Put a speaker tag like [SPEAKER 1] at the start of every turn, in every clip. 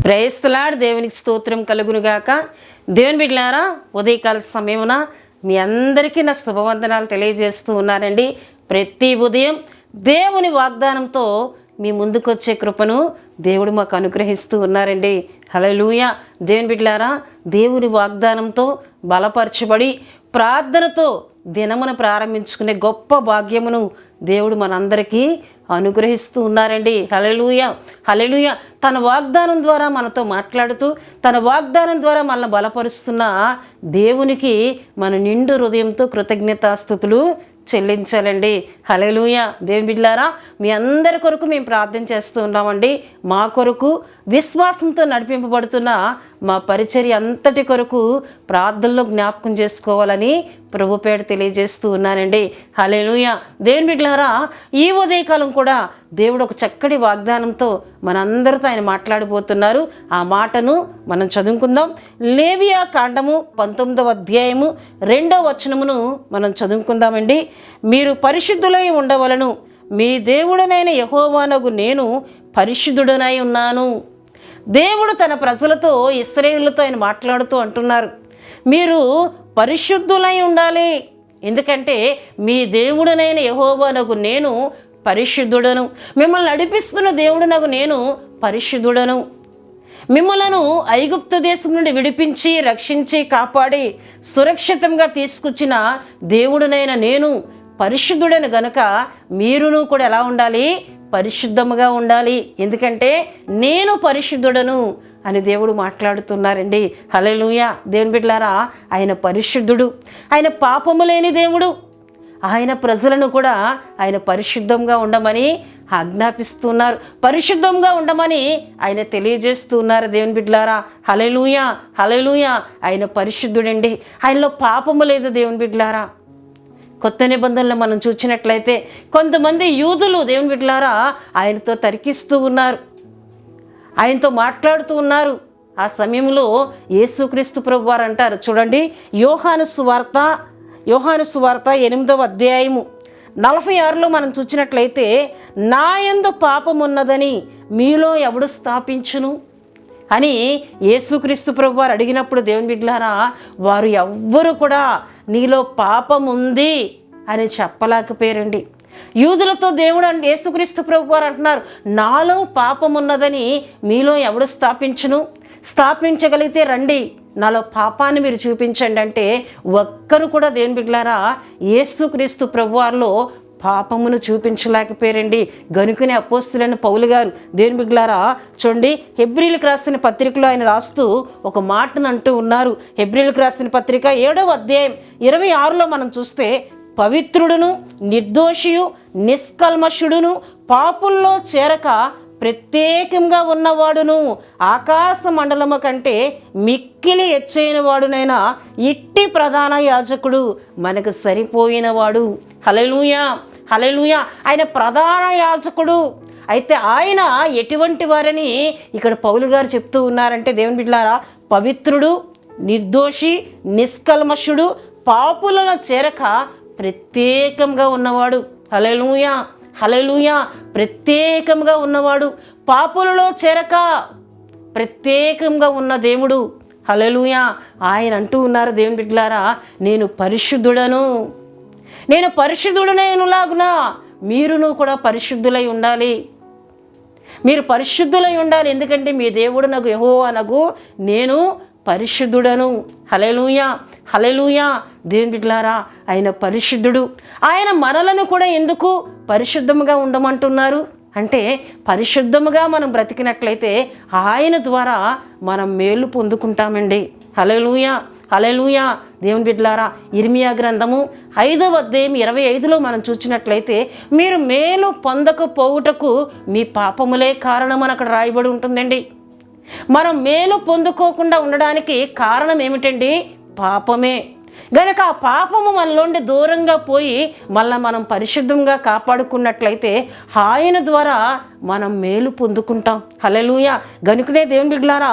[SPEAKER 1] Praise the lord. దేవునికి స్తోత్రం కలుగునుగాక. దేవుని బిడ్డలారా, ఉదయకాల సమయమున మీ అందరికీ నా శుభవందనాలు తెలియజేస్తూ ఉన్నానండి. ప్రతి ఉదయం దేవుని వాగ్దానంతో మీ ముందుకొచ్చే కృపను దేవుడు మాకు అనుగ్రహిస్తూ ఉన్నారండి. హల్లెలూయా. దేవుని బిడ్డలారా, దేవుని వాగ్దానంతో బలపరచబడి ప్రార్థనతో దినమును ప్రారంభించుకునే గొప్ప భాగ్యమును దేవుడు మనందరికీ అనుగ్రహిస్తూ ఉన్నారండి. హల్లెలూయా, హల్లెలూయా. తన వాగ్దానం ద్వారా మనతో మాట్లాడుతూ తన వాగ్దానం ద్వారా మనల్ని బలపరుస్తున్న దేవునికి మన నిండు హృదయంతో కృతజ్ఞతాస్తుతులు చెల్లించాలండి. హల్లెలూయా. దేవుని బిడ్డలారా, మీ అందరి కొరకు మేము ప్రార్థన చేస్తూ ఉన్నామండి. మా కొరకు విశ్వాసంతో నడిపింపబడుతున్న మా పరిచర్య అంతటి కొరకు ప్రార్థనలో జ్ఞాపకం చేసుకోవాలని ప్రభు పేడ తెలియజేస్తూ ఉన్నానండి. హల్లెలూయా. దేవుని బిడ్డలారా, ఈ ఉదయకాలం కూడా దేవుడు ఒక చక్కటి వాగ్దానంతో మనందరితో ఆయన మాట్లాడబోతున్నారు. ఆ మాటను మనం చదువుకుందాం. లేవియా కాండము 19వ అధ్యాయము 2వ వచనమును మనం చదువుకుందామండి. మీరు పరిశుద్ధులై ఉండవలను, మీ దేవుడనైన యెహోవానగు నేను పరిశుద్ధుడనై ఉన్నాను. దేవుడు తన ప్రజలతో, ఇశ్రాయేలుతో ఆయన మాట్లాడుతూ అంటున్నారు, మీరు పరిశుద్ధులై ఉండాలి. ఎందుకంటే మీ దేవుడనైన యెహోవానగు నేను పరిశుద్ధుడను. మిమ్మల్ని నడిపిస్తున్న దేవుడునగు నేను పరిశుద్ధుడను. మిమ్మలను ఐగుప్తు దేశం నుండి విడిపించి రక్షించి కాపాడి సురక్షితంగా తీసుకొచ్చిన దేవుడునైన నేను పరిశుద్ధుడను గనుక మీరును కూడా ఎలా ఉండాలి? పరిశుద్ధముగా ఉండాలి. ఎందుకంటే నేను పరిశుద్ధుడను అని దేవుడు మాట్లాడుతున్నారండి. హల్లెలూయా. దేవుని బిడ్డలారా, ఆయన పరిశుద్ధుడు, ఆయన పాపము లేని దేవుడు. ఆయన ప్రజలను కూడా ఆయన పరిశుద్ధంగా ఉండమని ఆజ్ఞాపిస్తున్నారు, పరిశుద్ధంగా ఉండమని ఆయన తెలియజేస్తున్నారు. దేవుని బిడ్డలారా, హల్లెలూయా, హల్లెలూయా. ఆయన పరిశుద్ధుడండి, ఆయనలో పాపము లేదు. దేవుని బిడ్డలారా, కొత్త నిబంధనలు మనం చూసినట్లయితే కొంతమంది యూదులు దేవుని బిడ్డలారా ఆయనతో తర్కిస్తూ ఉన్నారు, ఆయనతో మాట్లాడుతూ ఉన్నారు. ఆ సమయంలో యేసుక్రీస్తు ప్రభువారు అంటారు, చూడండి, యోహాను సువార్త 8వ అధ్యాయము 46లో మనం చూసినట్లయితే, నా యందు పాపమున్నదని మీలో ఎవడు స్థాపించును అని యేసుక్రీస్తు ప్రభువారు అడిగినప్పుడు దేవుని బిడ్డలారా, వారు ఎవ్వరు కూడా నీలో పాపం ఉంది అని చెప్పలేకపోయారండి. యూదులతో దేవుడు యేసుక్రీస్తు ప్రభువారు అంటున్నారు, నాలో పాపం ఉన్నదని మీలో ఎవడు స్థాపించును? స్థాపించగలిగితే రండి, నాలో పాపాన్ని మీరు చూపించండి అంటే ఒక్కరు కూడా దేవుని బిడ్డలారా యేసుక్రీస్తు ప్రభువారిలో పాపమును చూపించలేకపోయారండి. గనుకనే అపోస్తులైన పౌలు గారు దేవుని బిడ్డలారా చూడండి, హెబ్రీలకు రాసిన పత్రికలో ఆయన రాస్తూ ఒక మాటను అంటూ ఉన్నారు. హెబ్రీలకు రాసిన పత్రిక 7వ అధ్యాయం 26లో మనం చూస్తే, పవిత్రుడును నిర్దోషియు నిష్కల్మషుడును పాపుల్లో చేరక ప్రత్యేకంగా ఉన్నవాడును ఆకాశ మండలము కంటే మిక్కిలి ఎచ్చైన వాడునైనా ఇట్టి ప్రధాన యాజకుడు మనకు సరిపోయినవాడు. హల్లెలూయా, హల్లెలూయా. ఆయన ప్రధాన యాజకుడు. అయితే ఆయన ఎటువంటి వారని ఇక్కడ పౌలు గారు చెప్తూ ఉన్నారంటే దేవుని బిడ్డలారా, పవిత్రుడు, నిర్దోషి, నిష్కల్మషుడు, పాపులలో చేరక ప్రత్యేకంగా ఉన్నవాడు. హల్లెలూయా, హల్లెలూయా. ప్రత్యేకంగా ఉన్నవాడు, పాపులలో చేరక ప్రత్యేకంగా ఉన్న దేవుడు. హల్లెలూయా. ఆయన అంటూ ఉన్నారు దేవుని బిడ్డలారా, నేను పరిశుద్ధుడను, నేను పరిశుద్ధుడనేలాగున మీరును కూడా పరిశుద్ధులై ఉండాలి. మీరు పరిశుద్ధులై ఉండాలి. ఎందుకంటే మీ దేవుడు నాకు యెహోవానగు నేను పరిశుద్ధుడను. హల్లెలూయా, హల్లెలూయా. దేవుని బిడ్డలారా, ఆయన పరిశుద్ధుడు. ఆయన మనలను కూడా ఎందుకు పరిశుద్ధముగా ఉండమంటున్నారు అంటే, పరిశుద్ధముగా మనం బ్రతికినట్లయితే ఆయన ద్వారా మనం మేలు పొందుకుంటామండి. హల్లెలూయా, హల్లెలూయా. దేవుని బిడ్డలారా, ఇర్మియా గ్రంథము 5వ అధ్యాయం 25లో మనం చూసినట్లయితే, మీరు మేలు పొందకపోవుటకు మీ పాపములే కారణమని అక్కడ రాయబడి ఉంటుందండి. మనం మేలు పొందుకోకుండా ఉండడానికి కారణం ఏమిటండి? పాపమే. గనక ఆ పాపము మనలోండి దూరంగా పోయి మళ్ళీ మనం పరిశుద్ధంగా కాపాడుకున్నట్లయితే ఆయన ద్వారా మనం మేలు పొందుకుంటాం. హల్లెలూయా. గనుకనే దేవుని బిడ్డలారా,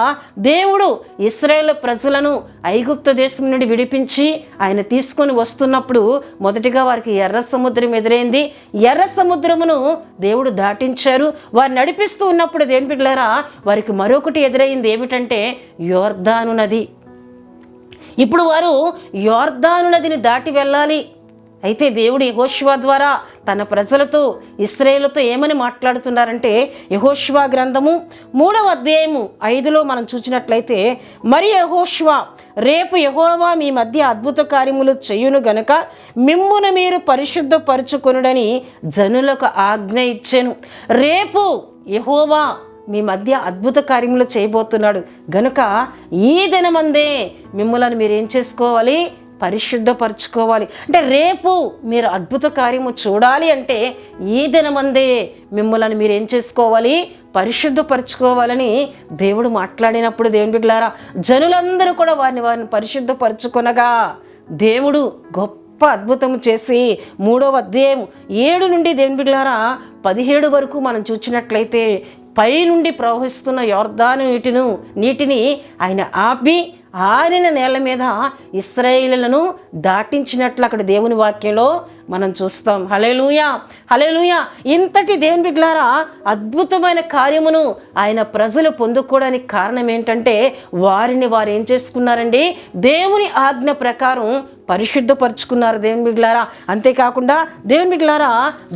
[SPEAKER 1] దేవుడు ఇశ్రాయేలు ప్రజలను ఐగుప్తు దేశం నుండి విడిపించి ఆయన తీసుకొని వస్తున్నప్పుడు మొదటిగా వారికి ఎర్ర సముద్రం ఎదురైంది. ఎర్ర సముద్రమును దేవుడు దాటించారు. వారు నడిపిస్తూ ఉన్నప్పుడు దేవుని బిడ్డలారా, వారికి మరొకటి ఎదురైంది. ఏమిటంటే యోర్దాను నది. ఇప్పుడు వారు యోర్దాను నదిని దాటి వెళ్ళాలి. అయితే దేవుడు యెహోషువ ద్వారా తన ప్రజలతో ఇశ్రాయేలుతో ఏమని మాట్లాడుతున్నారంటే, యెహోషువ గ్రంథము 3వ అధ్యాయము 5లో మనం చూసినట్లయితే, మరి యెహోషువ, రేపు యెహోవా మీ మధ్య అద్భుత కార్యములు చేయును గనుక మిమ్మును మీరు పరిశుద్ధపరచుకొనుడని జనులకు ఆజ్ఞ ఇచ్చెను. రేపు యెహోవా మీ మధ్య అద్భుత కార్యములు చేయబోతున్నాడు గనుక ఈ దినమందే మిమ్మల్ని మీరు ఏం చేసుకోవాలి? పరిశుద్ధపరచుకోవాలి. అంటే రేపు మీరు అద్భుత కార్యము చూడాలి అంటే ఈ దినమందే మిమ్మల్ని మీరు ఏం చేసుకోవాలి? పరిశుద్ధపరచుకోవాలని దేవుడు మాట్లాడినప్పుడు దేవుని బిడ్డలారా, జనులందరూ కూడా వారిని పరిశుద్ధపరచుకొనగా దేవుడు గొప్ప అద్భుతం చేసి 3వ అధ్యాయం 7 నుండి దేవుని బిడ్డలారా 17 వరకు మనం చూసినట్లయితే పై నుండి ప్రవహిస్తున్న యోర్దాను నీటిని ఆయన ఆపి ఆరిన నేల మీద ఇశ్రాయేలులను దాటించినట్లు అక్కడ దేవుని వాక్యంలో మనం చూస్తాం. హల్లెలూయా, హల్లెలూయా. ఇంతటి దేవుని బిడ్డలారా అద్భుతమైన కార్యమును ఆయన ప్రజలు పొందుకోవడానికి కారణం ఏంటంటే వారు ఏం చేసుకున్నారండి? దేవుని ఆజ్ఞ ప్రకారం పరిశుద్ధపరుచుకున్నారు దేవుని బిడ్డలారా. అంతేకాకుండా దేవుని బిడ్డలారా,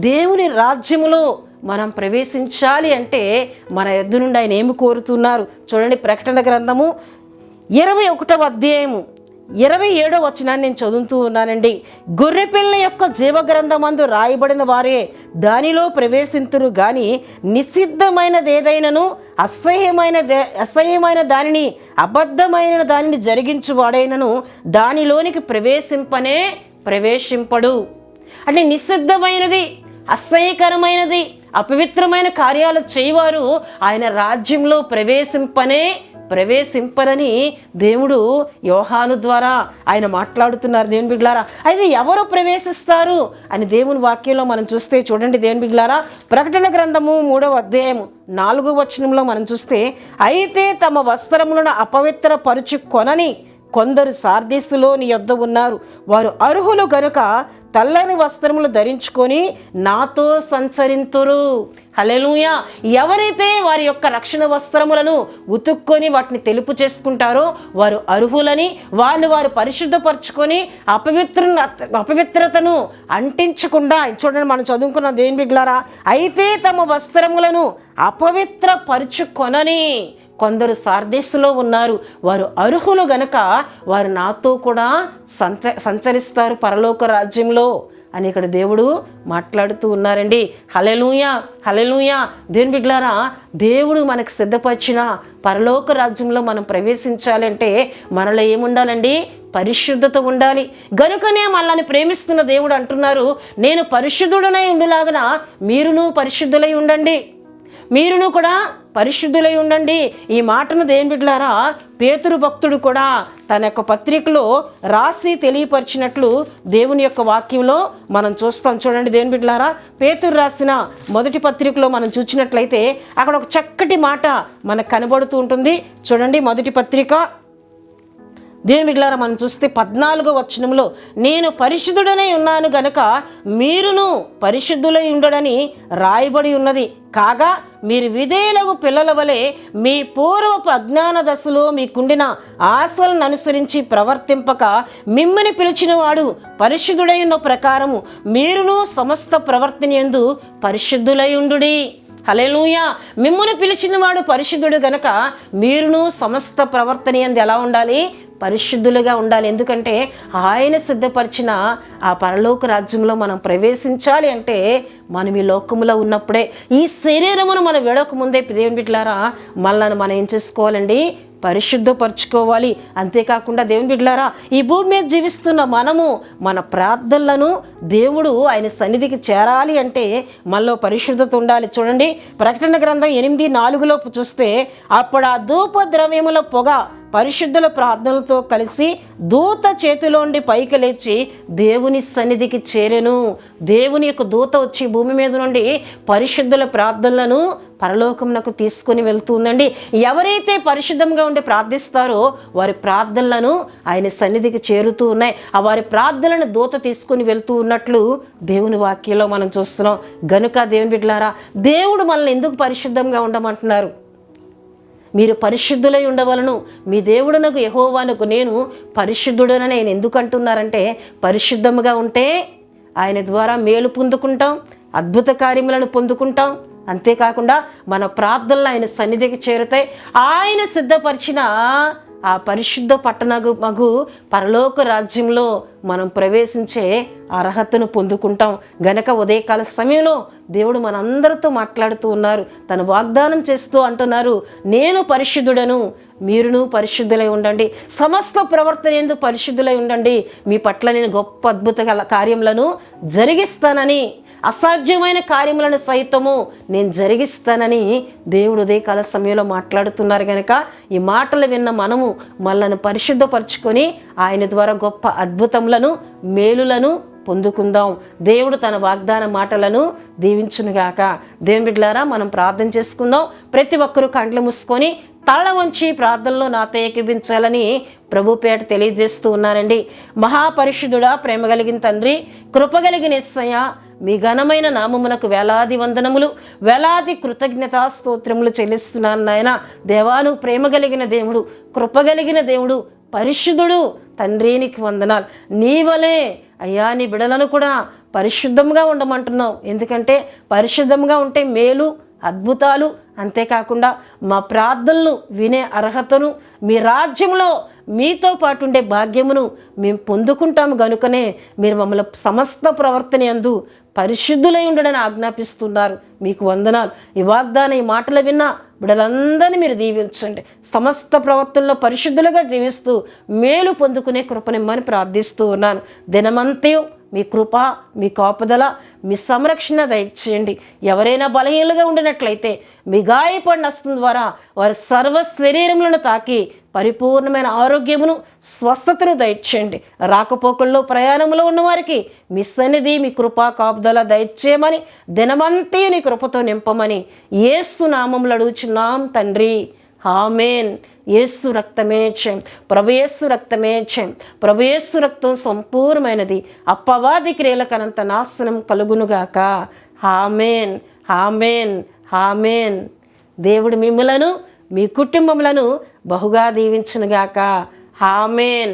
[SPEAKER 1] దేవుని రాజ్యములో మనం ప్రవేశించాలి అంటే మన యొద్ద నుండి ఆయన ఏమి కోరుతున్నారు చూడండి. ప్రకటన గ్రంథము 21వ అధ్యాయము 27వ వచనాన్ని నేను చదువుతూ ఉన్నానండి. గొర్రెపిల్ల యొక్క జీవగ్రంథమందు రాయబడిన వారే దానిలో ప్రవేశింతురు గాని నిషిద్ధమైనది ఏదైనను అసహ్యమైన దానిని అబద్ధమైన దానిని జరిగించువాడైనను దానిలోనికి ప్రవేశింపడు. అంటే నిషిద్ధమైనది, అసహ్యకరమైనది, అపవిత్రమైన కార్యాలు చేయవారు ఆయన రాజ్యంలో ప్రవేశింపరని దేవుడు యోహాను ద్వారా ఆయన మాట్లాడుతున్నారు దేవుని బిడ్డలారా. అయితే ఎవరు ప్రవేశిస్తారు అని దేవుని వాక్యంలో మనం చూస్తే చూడండి దేవుని బిడ్డలారా, ప్రకటన గ్రంథము 3వ అధ్యాయము 4వ వచనంలో మనం చూస్తే, అయితే తమ వస్త్రములను అపవిత్రపరుచుకొనని కొందరు సార్దీసులో నీ యొద్ద ఉన్నారు. వారు అర్హులు గనుక తెల్లని వస్త్రములు ధరించుకొని నాతో సంచరింతురు. హల్లెలూయా. ఎవరైతే వారి యొక్క రక్షణ వస్త్రములను ఉతుక్కొని వాటిని తెలుపు చేసుకుంటారో వారు అర్హులని, వారు పరిశుద్ధపరచుకొని అపవిత్రతను అంటించకుండా, చూడండి మనం చదువుకున్న దేవుని బిడ్డలారా, అయితే తమ వస్త్రములను అపవిత్రపరుచుకొనని కొందరు సార్దేశులో ఉన్నారు. వారు అర్హులు గనక వారు నాతో కూడా సంచరిస్తారు పరలోక రాజ్యంలో అని ఇక్కడ దేవుడు మాట్లాడుతూ ఉన్నారండి. హల్లెలూయా, హల్లెలూయా. దేవుని బిడ్డలారా, దేవుడు మనకు సిద్ధపరిచిన పరలోక రాజ్యంలో మనం ప్రవేశించాలంటే మనలో ఏముండాలండి? పరిశుద్ధత ఉండాలి. గనుకనే మనల్ని ప్రేమిస్తున్న దేవుడు అంటున్నారు, నేను పరిశుద్ధుడనై ఉండులాగన మీరును పరిశుద్ధులై ఉండండి, మీరును కూడా పరిశుద్ధులై ఉండండి. ఈ మాటను దేవుని బిడ్డలారా పేతురు భక్తుడు కూడా తన యొక్క పత్రికలో రాసి తెలియపరిచినట్లు దేవుని యొక్క వాక్యంలో మనం చూస్తాం. చూడండి దేవుని బిడ్డలారా, పేతురు రాసిన మొదటి పత్రికలో మనం చూసినట్లయితే అక్కడ ఒక చక్కటి మాట మనకు కనబడుతూ ఉంటుంది. చూడండి మొదటి పత్రిక దేవుని బిడ్డలారా మనం చూస్తే 14వ వచనంలో, నేను పరిశుద్ధుడనై ఉన్నాను గనుక మీరును పరిశుద్ధులై ఉండడని రాయబడి ఉన్నది. కాగా మీరు విధేయులకు పిల్లల వలె మీ పూర్వపు అజ్ఞాన దశలో మీకుండిన ఆశలను అనుసరించి ప్రవర్తింపక మిమ్మల్ని పిలిచిన వాడు పరిశుద్ధుడై ఉన్న ప్రకారము మీరును సమస్త ప్రవర్తన యందు పరిశుద్ధులై ఉండుడి. హల్లెలూయా. మిమ్మును పిలిచిన వాడు పరిశుద్ధుడు గనక మీరును సమస్త ప్రవర్తన యందు ఎలా ఉండాలి? పరిశుద్ధులుగా ఉండాలి. ఎందుకంటే ఆయన సిద్ధపరిచిన ఆ పరలోక రాజ్యంలో మనం ప్రవేశించాలి అంటే మనం ఈ లోకములో ఉన్నప్పుడే, ఈ శరీరమును మనం విడవకముందే దేవుని బిడ్డలారా మనల్ని మనం ఏం చేసుకోవాలండి? పరిశుద్ధపరచుకోవాలి. అంతేకాకుండా దేవుని బిడ్డలారా ఈ భూమి మీద జీవిస్తున్న మనము మన ప్రార్థనలను దేవుడు ఆయన సన్నిధికి చేరాలి అంటే మనలో పరిశుద్ధత ఉండాలి. చూడండి ప్రకటన గ్రంథం 8:4 చూస్తే, అప్పుడు ఆ ధూప ద్రవ్యముల పొగ పరిశుద్ధుల ప్రార్థనలతో కలిసి దూత చేతిలోండి పైకి లేచి దేవుని సన్నిధికి చేరెను. దేవుని యొక్క దూత వచ్చి భూమి మీద నుండి పరిశుద్ధుల ప్రార్థనలను పరలోకమునకు తీసుకొని వెళ్తుందండి. ఎవరైతే పరిశుద్ధంగా ఉండి ప్రార్థిస్తారో వారి ప్రార్థనలను ఆయన సన్నిధికి చేరుతూ ఉన్నాయి. ఆ వారి ప్రార్థనలను దూత తీసుకొని వెళ్తూ ఉన్నట్లు దేవుని వాక్యంలో మనం చూస్తున్నాం. గనుక దేవుని బిడ్డలారా, దేవుడు మనల్ని ఎందుకు పరిశుద్ధంగా ఉండమంటున్నారు? మీరు పరిశుద్ధులై ఉండవలను, మీ దేవుడునకు యెహోవానకు నేను పరిశుద్ధుడనని ఆయన ఎందుకు అంటున్నారంటే, పరిశుద్ధముగా ఉంటే ఆయన ద్వారా మేలు పొందుకుంటాం, అద్భుత కార్యములను పొందుకుంటాం. అంతేకాకుండా మన ప్రార్థనలు ఆయన సన్నిధికి చేరుతాయి. ఆయన సిద్ధపరిచిన ఆ పరిశుద్ధ పట్టణమగు పరలోక రాజ్యంలో మనం ప్రవేశించే అర్హతను పొందుకుంటాం. గనక ఉదయకాల సమయంలో దేవుడు మనందరితో మాట్లాడుతూ ఉన్నారు. తను వాగ్దానం చేస్తూ అంటున్నారు, నేను పరిశుద్ధుడను, మీరును పరిశుద్ధులై ఉండండి. సమస్త ప్రవర్తన యందు పరిశుద్ధులై ఉండండి. మీ పట్ల నేను గొప్ప అద్భుత కార్యములను జరిగిస్తానని, అసాధ్యమైన కార్యములను సైతము నేను జరిగిస్తానని దేవుడు ఉదయకాల సమయంలో మాట్లాడుతున్నారు. కనుక ఈ మాటలు విన్న మనము మనల్ని పరిశుద్ధపరచుకొని ఆయన ద్వారా గొప్ప అద్భుతములను, మేలులను పొందుకుందాం. దేవుడు తన వాగ్దాన మాటలను దీవించునుగాక. దేవుని బిడ్డలారా, మనం ప్రార్థన చేసుకుందాం. ప్రతి ఒక్కరూ కండ్లు మూసుకొని తల వంచి ప్రార్థనలో నాతో ఏకీభించాలని ప్రభు పేట తెలియజేస్తూ ఉన్నానండి. మహాపరిశుద్ధుడా, ప్రేమ కలిగిన తండ్రి, కృపగలిగిన యేసయ్య, మీ ఘనమైన నామమునకు వేలాది వందనములు, వేలాది కృతజ్ఞతా స్తోత్రములు చెల్లిస్తున్నాను నాయన. దేవాను ప్రేమ కలిగిన దేవుడు, కృపగలిగిన దేవుడు, పరిశుద్ధుడు తండ్రి, నీకు వందనాలు. నీ వలే అయ్యా నీ బిడలను కూడా పరిశుద్ధంగా ఉండమంటున్నావు. ఎందుకంటే పరిశుద్ధంగా ఉంటే మేలు, అద్భుతాలు, అంతేకాకుండా మా ప్రార్థనలు వినే అర్హతను, మీ రాజ్యంలో మీతో పాటు ఉండే భాగ్యమును మేము పొందుకుంటాము. గనుకనే మీరు మమ్మల్ని సమస్త ప్రవర్తన యందు పరిశుద్ధులై ఉండడని ఆజ్ఞాపిస్తున్నారు. మీకు వందనాలు. ఈ వాగ్దానం, ఈ మాటలు విన్న బిడ్డలందరినీ మీరు దీవించండి. సమస్త ప్రవర్తనలో పరిశుద్ధులుగా జీవిస్తూ మేలు పొందుకునే కృపనిమ్మని ప్రార్థిస్తూ ఉన్నాను. దినమంతయు మీ కృప, మీ కాపుదల, మీ సంరక్షణ దయచేయండి. ఎవరైనా బలహీనలుగా ఉండినట్లయితే మీ గాయపడిన హస్తం ద్వారా వారి సర్వ శరీరములను తాకి పరిపూర్ణమైన ఆరోగ్యమును, స్వస్థతను దయచేయండి. రాకపోకల్లో, ప్రయాణంలో ఉన్న వారికి మీ సన్నిధి, మీ కృప, కాపుదల దయచేయమని, దినమంతయు నీ కృపతో నింపమని యేసు నామములో అడుగుచున్నాం తండ్రి. ఆమేన్. యేసు రక్తమే జయం, ప్రభు యేసు రక్తమే జయం. ప్రభు యేసు రక్తం సంపూర్ణమైనది. అపవాది క్రియలకనంత నాశనం కలుగునుగాక. ఆమేన్, ఆమేన్, ఆమేన్. దేవుడు మిమ్ములను, మీ కుటుంబములను బహుగా దీవించునుగాక. ఆమేన్.